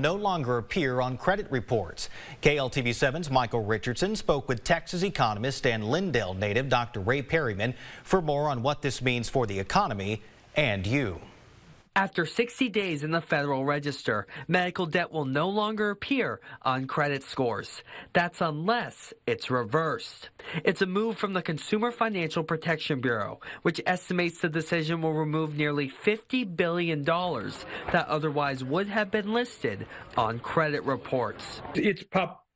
No longer appear on credit reports. KLTV7's Michael Richardson spoke with Texas economist and Lindale native Dr. Ray Perryman for more on what this means for the economy and you. After 60 days in the Federal Register, medical debt will no longer appear on credit scores. That's unless it's reversed. It's a move from the Consumer Financial Protection Bureau, which estimates the decision will remove nearly $50 billion that otherwise would have been listed on credit reports. It's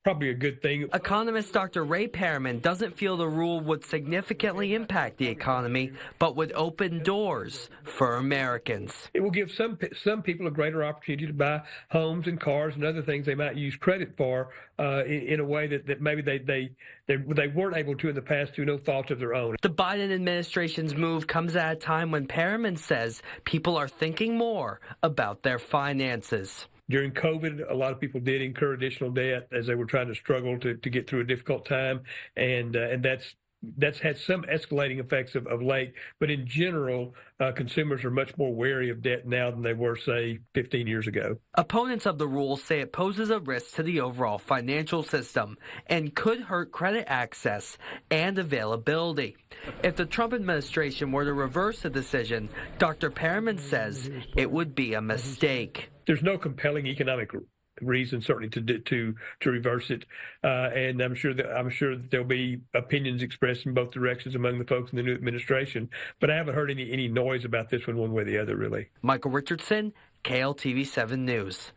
probably a good thing. Economist Dr. Ray Perryman doesn't feel the rule would significantly impact the economy, but would open doors for Americans. It will give some people a greater opportunity to buy homes and cars and other things they might use credit for in a way that maybe they weren't able to in the past through no fault of their own. The Biden administration's move comes at a time when Perryman says people are thinking more about their finances. During COVID, a lot of people did incur additional debt as they were trying to struggle to get through a difficult time, and that's had some escalating effects of late. But in general, consumers are much more wary of debt now than they were, say, 15 years ago. Opponents of the rule say it poses a risk to the overall financial system and could hurt credit access and availability. If the Trump administration were to reverse the decision, Dr. Perryman says it would be a mistake. There's no compelling economic reason, certainly, to reverse it, and I'm sure that there'll be opinions expressed in both directions among the folks in the new administration. But I haven't heard any noise about this one way or the other, really. Michael Richardson, KLTV7 News.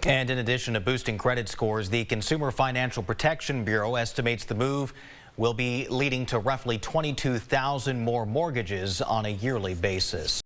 And in addition to boosting credit scores, the Consumer Financial Protection Bureau estimates the move will be leading to roughly 22,000 more mortgages on a yearly basis.